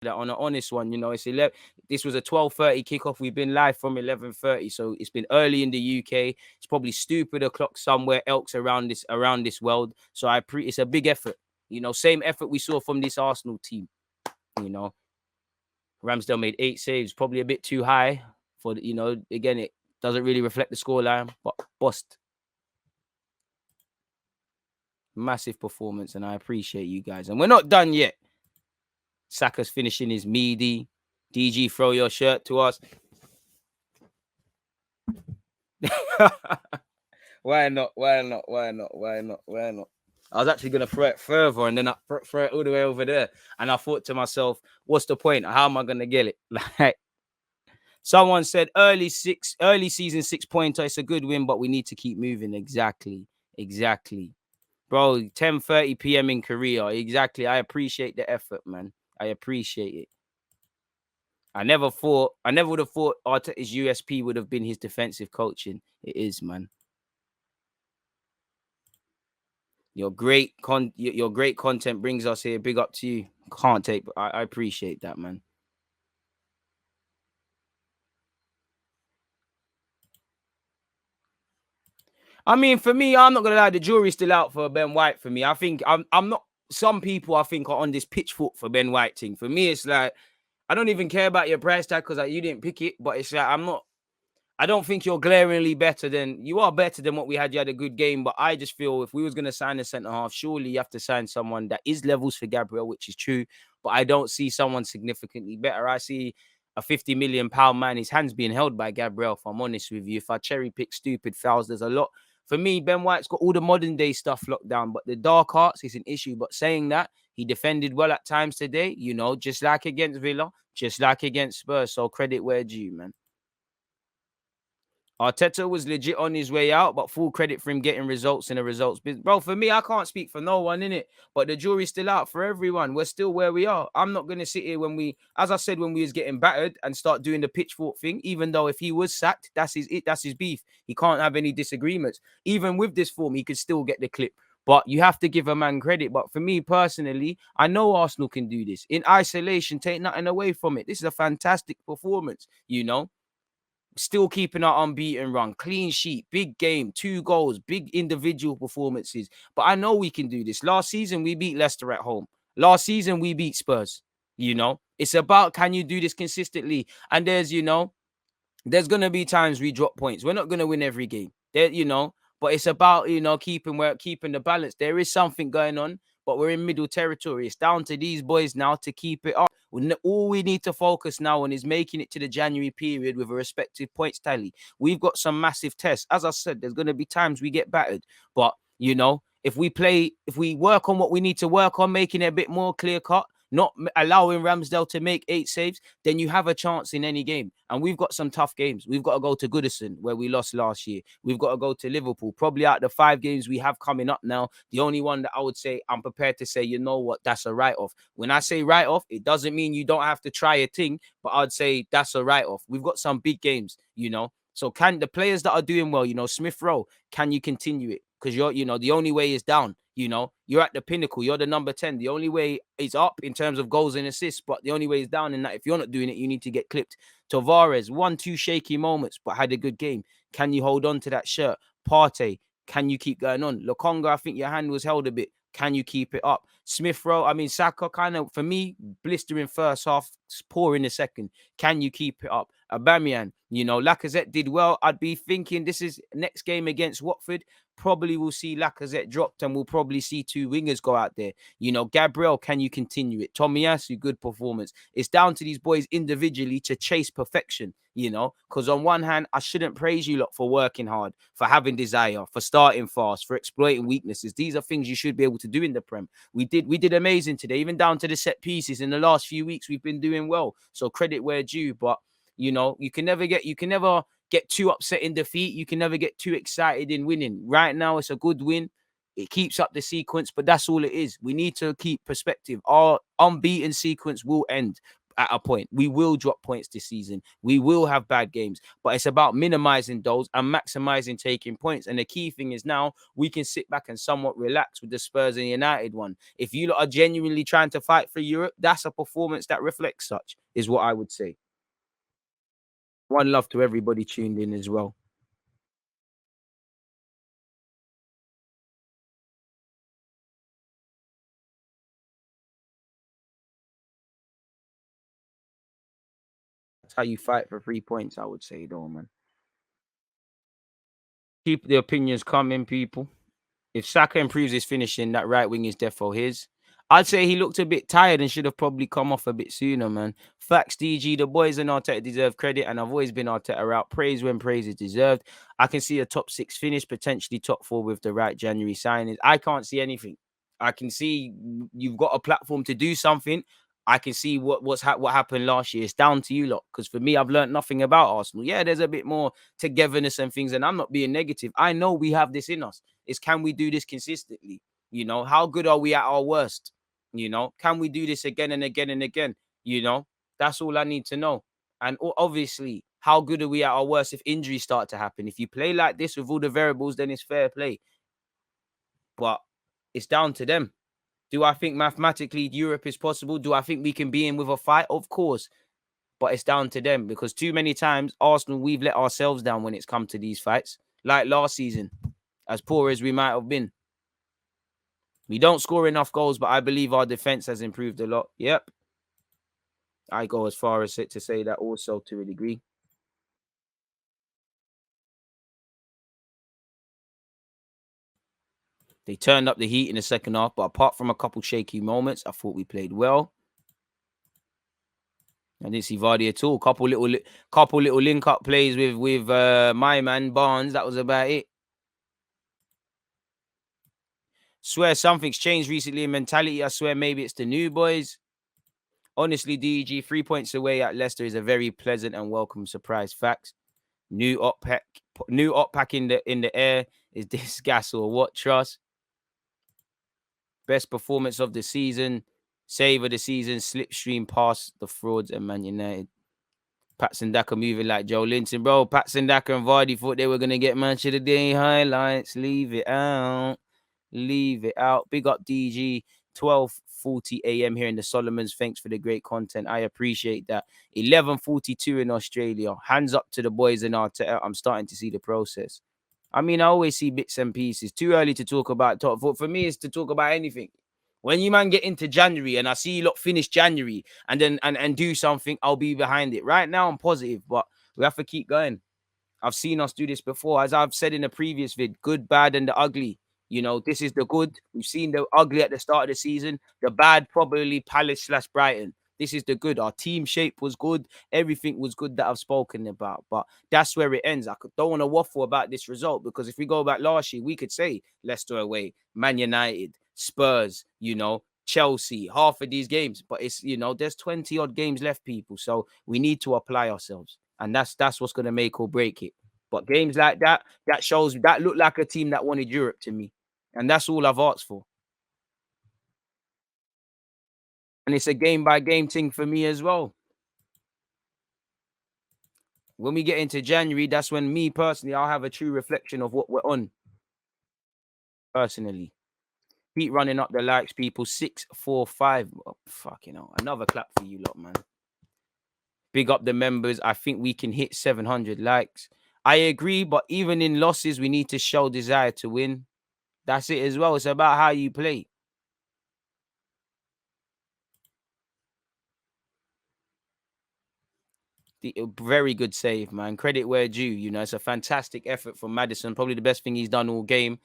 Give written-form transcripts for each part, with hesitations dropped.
that on an honest one, it's 11. This was a 12:30 kickoff. We've been live from 11:30, so it's been early in the UK. It's probably stupid o'clock somewhere else around this world. So it's a big effort. Same effort we saw from this Arsenal team. Ramsdale made 8 saves, probably a bit too high for again, it doesn't really reflect the scoreline, but bust. Massive performance, and I appreciate you guys. And we're not done yet. Saka's finishing his meaty. DG, throw your shirt to us. Why not? I was actually going to throw it further, and then I throw it all the way over there. And I thought to myself, what's the point? How am I going to get it? Like, someone said, early season 6-pointer. It's a good win, but we need to keep moving. Exactly. Bro, 10:30 p.m. in Korea. Exactly. I appreciate the effort, man. I appreciate it. I never would have thought Arteta's USP would have been his defensive coaching. It is, man. Your great content brings us here. Big up to you. Can't take, but I appreciate that, man. I mean, for me, I'm not gonna lie, the jury's still out for Ben White. For me, I think I'm not. Some people I think are on this pitchfork for Ben White thing. For me, it's like I don't even care about your price tag because you didn't pick it. But it's like I don't think you're glaringly better than you are better than what we had. You had a good game, but I just feel if we was gonna sign a centre half, surely you have to sign someone that is levels for Gabriel, which is true. But I don't see someone significantly better. I see a £50 million man. His hands being held by Gabriel. If I'm honest with you, if I cherry pick stupid fouls, there's a lot. For me, Ben White's got all the modern day stuff locked down, but the dark arts is an issue. But saying that, he defended well at times today, just like against Villa, just like against Spurs. So credit where due, man. Arteta was legit on his way out, but full credit for him getting results in the results business. Bro, for me, I can't speak for no one, innit? But the jury's still out for everyone. We're still where we are. I'm not going to sit here as I said, when we was getting battered and start doing the pitchfork thing, even though if he was sacked, that's his beef. He can't have any disagreements. Even with this form, he could still get the clip. But you have to give a man credit. But for me personally, I know Arsenal can do this. In isolation, take nothing away from it. This is a fantastic performance, Still keeping our unbeaten run, clean sheet, big game, 2 goals, big individual performances. But I know we can do this. Last season, we beat Leicester at home. Last season, we beat Spurs. It's about, can you do this consistently? And there's going to be times we drop points. We're not going to win every game. But it's about, keeping the balance. There is something going on, but we're in middle territory. It's down to these boys now to keep it up. All we need to focus now on is making it to the January period with a respective points tally. We've got some massive tests. As I said, there's going to be times we get battered. But, if we work on what we need to work on, making it a bit more clear-cut, not allowing Ramsdale to make 8 saves, then you have a chance in any game. And we've got some tough games. We've got to go to Goodison, where we lost last year. We've got to go to Liverpool. Probably out of the 5 games we have coming up now, the only one that I would say I'm prepared to say, you know what, that's a write-off. When I say write-off, it doesn't mean you don't have to try a thing, but I'd say that's a write-off. We've got some big games, So can the players that are doing well, Smith Rowe, can you continue it? Because the only way is down. You're at the pinnacle. You're the number 10. The only way is up in terms of goals and assists, but the only way is down in that if you're not doing it, you need to get clipped. Tavares, 1-2 shaky moments, but had a good game. Can you hold on to that shirt? Partey, can you keep going on? Lokonga, I think your hand was held a bit. Can you keep it up? Smith Rowe, Saka kind of, for me, blistering first half, poor in the second. Can you keep it up? Aubameyang, Lacazette did well. I'd be thinking this is next game against Watford. Probably will see Lacazette dropped and we'll probably see 2 wingers go out there. Gabriel, can you continue it? Tomiyasu, good performance. It's down to these boys individually to chase perfection, because on one hand, I shouldn't praise you lot for working hard, for having desire, for starting fast, for exploiting weaknesses. These are things you should be able to do in the Prem. We did amazing today, even down to the set pieces. In the last few weeks, we've been doing well. So credit where due, but you can never get too upset in defeat. You can never get too excited in winning. Right now, it's a good win. It keeps up the sequence, but that's all it is. We need to keep perspective. Our unbeaten sequence will end. at a point. We will drop points this season. We will have bad games, but it's about minimizing those and maximizing taking points. And the key thing is now we can sit back and somewhat relax with the Spurs and United one. If you lot are genuinely trying to fight for Europe, that's a performance that reflects such, is what I would say. One love to everybody tuned in as well. That's how you fight for 3 points, I would say, though, man. Keep the opinions coming, people. If Saka improves his finishing, that right wing is defo his. I'd say he looked a bit tired and should have probably come off a bit sooner, man. Facts, DG. The boys and Arteta deserve credit, and I've always been Arteta out. Praise when praise is deserved. I can see a top 6 finish, potentially top 4 with the right January signings. I can't see anything. I can see you've got a platform to do something. I can see what happened last year. It's down to you lot. Because for me, I've learned nothing about Arsenal. Yeah, there's a bit more togetherness and things, and I'm not being negative. I know we have this in us. Is can we do this consistently? You know, how good are we at our worst? You know, can we do this again and again and again? You know, that's all I need to know. And obviously, how good are we at our worst if injuries start to happen? If you play like this with all the variables, then it's fair play. But it's down to them. Do I think mathematically Europe is possible? Do I think we can be in with a fight? Of course. But it's down to them because too many times, Arsenal, we've let ourselves down when it's come to these fights. Like last season, as poor as we might have been. We don't score enough goals, but I believe our defense has improved a lot. Yep. I go as far as to say that also to a degree. They turned up the heat in the second half, but apart from a couple shaky moments, I thought we played well. I didn't see Vardy at all. Couple little link up plays with my man Barnes. That was about it. Swear something's changed recently in mentality. I swear maybe it's the new boys. Honestly, DEG 3 points away at Leicester is a very pleasant and welcome surprise. Facts. New op pack in the air. Is this gas or what? Trust. Best performance of the season. Save of the season. Slipstream past the frauds and Man United. Patson Daka moving like Joe Linton, bro. Patson Daka and Vardy thought they were gonna get match of the day highlights. Leave it out. Leave it out. Big up DG. 12:40 a.m. here in the Solomons. Thanks for the great content. I appreciate that. 11:42 in Australia. Hands up to the boys in Arteta. I'm starting to see the process. I mean, I always see bits and pieces. Too early to talk about top four. For me, it's to talk about anything. When you man get into January and I see you lot finish January and then and do something, I'll be behind it. Right now, I'm positive, but we have to keep going. I've seen us do this before. As I've said in a previous vid, good, bad, and the ugly. You know, this is the good. We've seen the ugly at the start of the season. The bad, probably Palace / Brighton. This is the good. Our team shape was good. Everything was good that I've spoken about. But that's where it ends. Don't want to waffle about this result because if we go back last year, we could say Leicester away, Man United, Spurs, you know, Chelsea, half of these games. But it's, you know, there's 20 odd games left, people. So we need to apply ourselves. And that's what's going to make or break it. But games like that, that shows that looked like a team that wanted Europe to me. And that's all I've asked for. And it's a game by game thing for me as well. When we get into January, that's when me personally, I'll have a true reflection of what we're on. Personally. Keep running up the likes, people. 645. Oh, fucking hell. Another clap for you lot, man. Big up the members. I think we can hit 700 likes. I agree, but even in losses, we need to show desire to win. That's it as well. It's about how you play. Very good save, man. Credit where due. You know, it's a fantastic effort from Maddison. Probably the best thing he's done all game.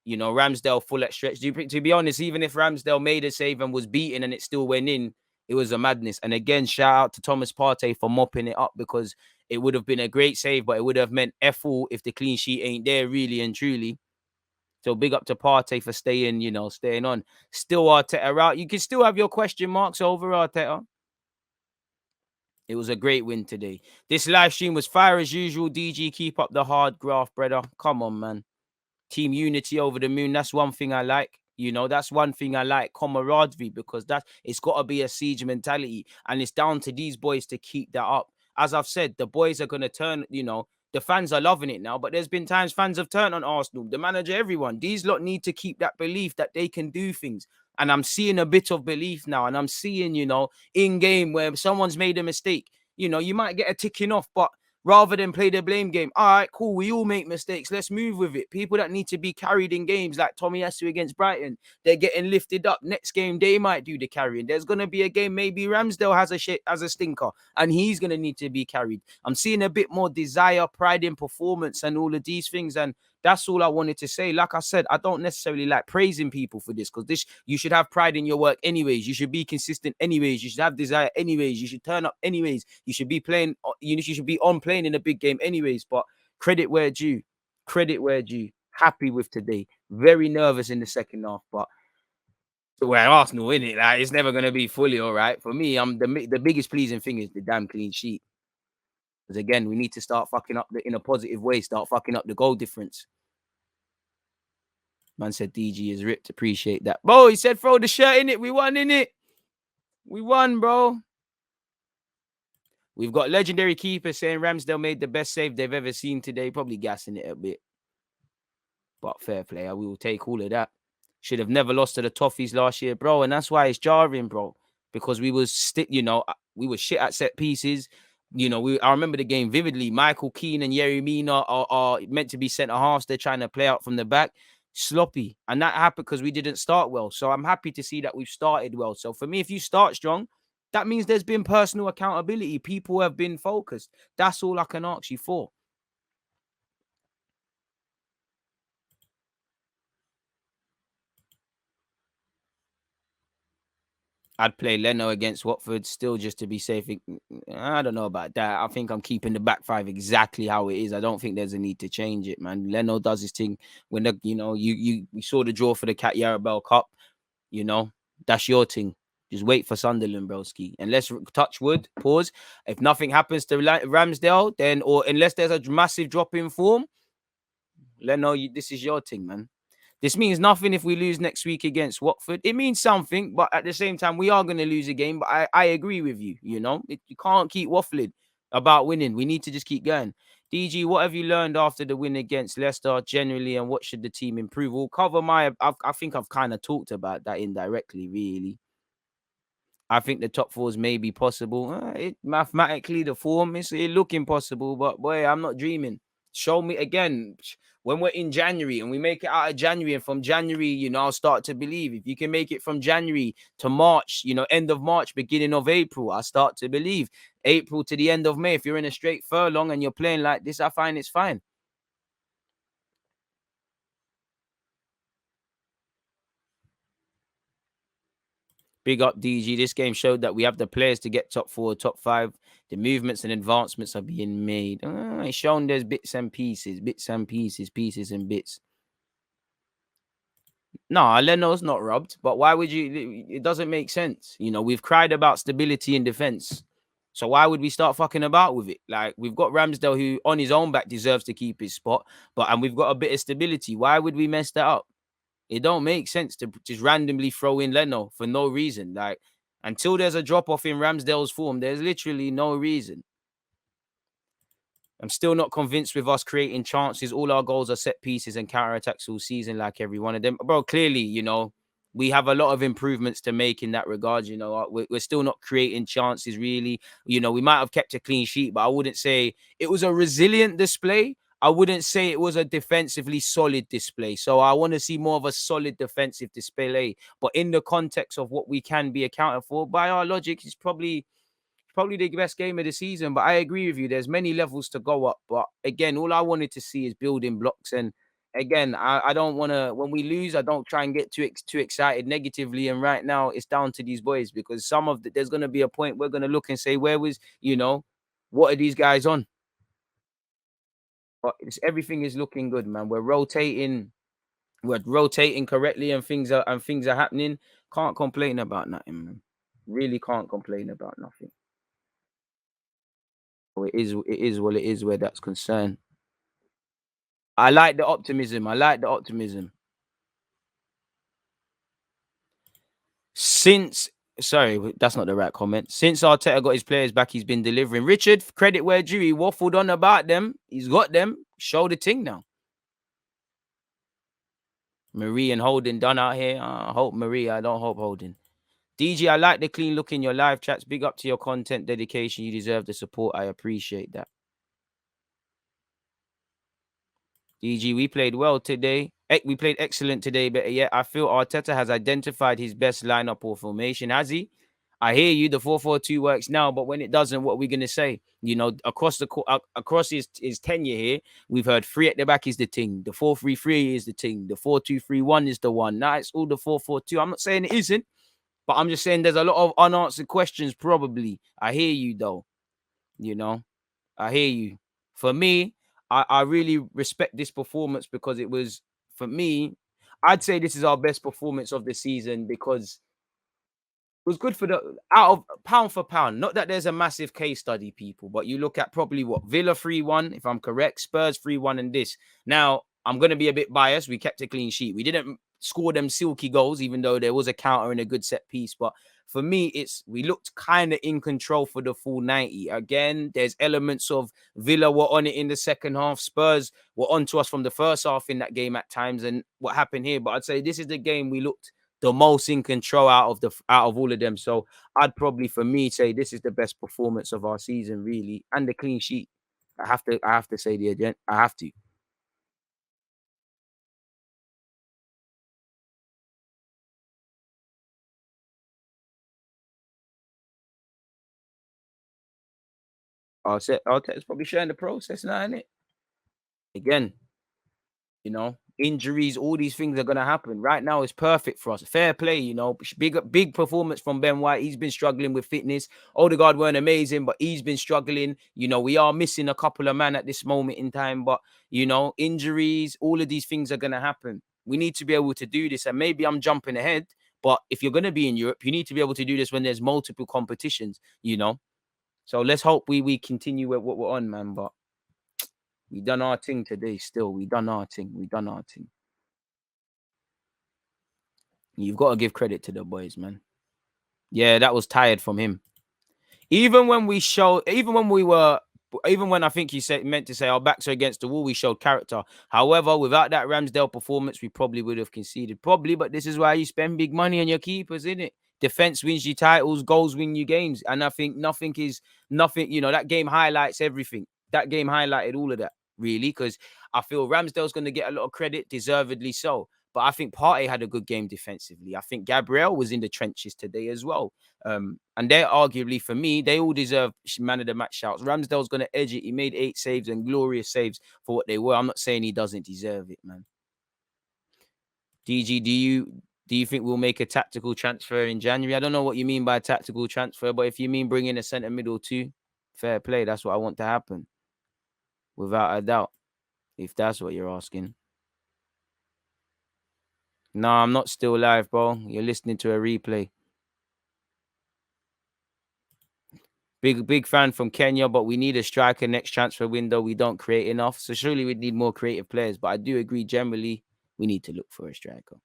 You know, Ramsdale full at stretch. To be honest, even if Ramsdale made a save and was beaten and it still went in, it was a madness. And again, shout out to Thomas Partey for mopping it up because it would have been a great save, but it would have meant F all if the clean sheet ain't there, really and truly. So big up to Partey for staying, you know, staying on. Still Arteta out. You can still have your question marks over Arteta. It was a great win today. This live stream was fire as usual. DG, keep up the hard graft, brother. Come on, man. Team unity over the moon. That's one thing I like. You know, that's one thing I like, camaraderie, because it's got to be a siege mentality, and it's down to these boys to keep that up. As I've said, the boys are going to turn, the fans are loving it now, but there's been times fans have turned on Arsenal, the manager, everyone. These lot need to keep that belief that they can do things. And I'm seeing a bit of belief now, and I'm seeing, in game where someone's made a mistake, you might get a ticking off, but rather than play the blame game. All right, cool. We all make mistakes. Let's move with it. People that need to be carried in games like Tomiyasu against Brighton, they're getting lifted up. Next game, they might do the carrying. There's gonna be a game maybe Ramsdale has a stinker, and he's gonna need to be carried. I'm seeing a bit more desire, pride in performance, and all of these things. And that's all I wanted to say. Like I said, I don't necessarily like praising people for this, because you should have pride in your work anyways. You should be consistent anyways. You should have desire anyways. You should turn up anyways. You should be playing. You should be on playing in a big game anyways. But credit where due. Credit where due. Happy with today. Very nervous in the second half, but we're Arsenal in it. Like, it's never gonna be fully all right for me. I'm the biggest pleasing thing is the damn clean sheet. Because again, we need to start fucking up in a positive way. Start fucking up the goal difference. Man said DG is ripped. Appreciate that. Bro, he said throw the shirt in it. We won in it. We won, bro. We've got legendary keeper saying Ramsdale made the best save they've ever seen today. Probably gassing it a bit. But fair play. We will take all of that. Should have never lost to the Toffees last year, bro. And that's why it's jarring, bro. Because we was we were shit at set pieces. I remember the game vividly. Michael Keane and Yerry Mina are meant to be centre halves. They're trying to play out from the back. Sloppy. And that happened because we didn't start well. So I'm happy to see that we've started well. So for me, if you start strong, that means there's been personal accountability. People have been focused. That's all I can ask you for. I'd play Leno against Watford still just to be safe. I don't know about that. I think I'm keeping the back five exactly how it is. I don't think there's a need to change it, man. Leno does his thing when we saw the draw for the Cat Yarabel Cup. That's your thing. Just wait for Sunderland, broski. And let's touch wood, pause. If nothing happens to Ramsdale, then, or unless there's a massive drop in form, Leno, this is your thing, man. This means nothing if we lose next week against Watford. It means something, but at the same time, we are going to lose a game. But I agree with you. You can't keep waffling about winning. We need to just keep going. DG, what have you learned after the win against Leicester generally, and what should the team improve? We'll cover I think I've kind of talked about that indirectly, really. I think the top fours may be possible. Mathematically, the form is looking possible, but boy, I'm not dreaming. Show me again when we're in January and we make it out of January, and from January, I'll start to believe. If you can make it from January to March, end of March, beginning of April, I start to believe. April to the end of May, if you're in a straight furlong and you're playing like this, I find it's fine. Big up DG. This game showed that we have the players to get top four, top five. The movements and advancements are being made. It's shown there's bits and pieces, pieces and bits. No, Leno's not robbed, but why would you? It doesn't make sense. We've cried about stability in defense. So why would we start fucking about with it? Like, we've got Ramsdale, who on his own back deserves to keep his spot, and we've got a bit of stability. Why would we mess that up? It don't make sense to just randomly throw in Leno for no reason. Like, until there's a drop off in Ramsdale's form, there's literally no reason. I'm still not convinced with us creating chances. All our goals are set pieces and counter-attacks all season, like every one of them. Bro, clearly, we have a lot of improvements to make in that regard. We're still not creating chances, really. We might have kept a clean sheet, but I wouldn't say it was a resilient display. I wouldn't say it was a defensively solid display. So I want to see more of a solid defensive display. But in the context of what we can be accounted for, by our logic, it's probably the best game of the season. But I agree with you. There's many levels to go up. But again, all I wanted to see is building blocks. And again, I don't want to, when we lose, I don't try and get too excited negatively. And right now, it's down to these boys, because there's going to be a point we're going to look and say, what are these guys on? But everything is looking good, man. We're rotating correctly, and things are happening. Can't complain about nothing, man. Really can't complain about nothing. It is where that's concerned. I like the optimism. Since sorry, that's not the right comment. Since Arteta got his players back, he's been delivering. Richard, credit where due. He waffled on about them. He's got them. Show the thing now. Marie and Holden done out here. I hope Marie. I don't hope Holden. DG, I like the clean look in your live chats. Big up to your content dedication. You deserve the support. I appreciate that. DG, we played well today. We played excellent today, but yeah, I feel Arteta has identified his best lineup or formation. Has he? I hear you. The 4-4-2 works now, but when it doesn't, what are we going to say? You know, across his tenure here, we've heard three at the back is the thing. The 4-3-3 is the thing. The 4-2-3-1 is the one. Now it's all the 4-4-2. I'm not saying it isn't, but I'm just saying there's a lot of unanswered questions. Probably. I hear you though. You know, I hear you. For me, I really respect this performance because it was, for me, I'd say this is our best performance of the season because it was good for the out of pound for pound. Not that there's a massive case study, people, but you look at probably what Villa 3-1, if I'm correct, Spurs 3-1, and this. Now, I'm gonna be a bit biased. We kept a clean sheet. We didn't score them silky goals, even though there was a counter and a good set piece. But for me, it's we looked kind of in control for the full 90. Again, there's elements of Villa were on it in the second half. Spurs were on to us from the first half in that game at times, and what happened here. But I'd say this is the game we looked the most in control out of all of them. So I'd probably, for me, say this is the best performance of our season, really, and the clean sheet. I have to say the agent. I have to. I'll say it's probably sharing the process now, isn't it? Again, injuries, all these things are gonna happen. Right now, it's perfect for us. Fair play, big performance from Ben White. He's been struggling with fitness. Odegaard weren't amazing, but he's been struggling. We are missing a couple of men at this moment in time, but injuries, all of these things are gonna happen. We need to be able to do this, and maybe I'm jumping ahead, but if you're gonna be in Europe, you need to be able to do this when there's multiple competitions. So let's hope we continue with what we're on, man. But we done our thing today. Still, we done our thing. We done our thing. You've got to give credit to the boys, man. Yeah, that was tired from him. Even when we showed, even when I think he said meant to say our backs are against the wall, we showed character. However, without that Ramsdale performance, we probably would have conceded. Probably, but this is why you spend big money on your keepers, isn't it? Defense wins you titles, goals win you games, and I think nothing. That game highlights everything. That game highlighted all of that, really, because I feel Ramsdale's going to get a lot of credit, deservedly so. But I think Partey had a good game defensively. I think Gabriel was in the trenches today as well. And they're arguably, for me, they all deserve man of the match shouts. Ramsdale's going to edge it. He made 8 saves and glorious saves for what they were. I'm not saying he doesn't deserve it, man. DG, do you think we'll make a tactical transfer in January? I don't know what you mean by tactical transfer, but if you mean bringing a centre middle too, fair play. That's what I want to happen, without a doubt. If that's what you're asking. No, I'm not still live, bro. You're listening to a replay. Big fan from Kenya, but we need a striker next transfer window. We don't create enough. So surely we need more creative players. But I do agree generally we need to look for a striker.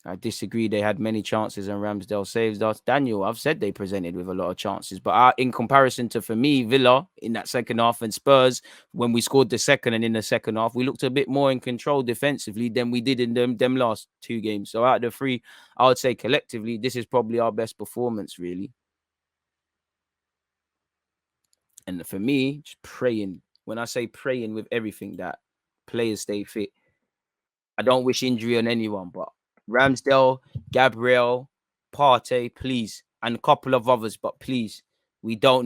I disagree. They had many chances and Ramsdale saves us. Daniel, I've said they presented with a lot of chances, but in comparison to, for me, Villa in that second half and Spurs, when we scored the second and in the second half, we looked a bit more in control defensively than we did in them last 2 games. So out of the 3, I would say collectively, this is probably our best performance, really. And for me, just praying. When I say praying with everything, that players stay fit. I don't wish injury on anyone, but Ramsdale, Gabriel, Partey, please, and a couple of others, but please, we don't need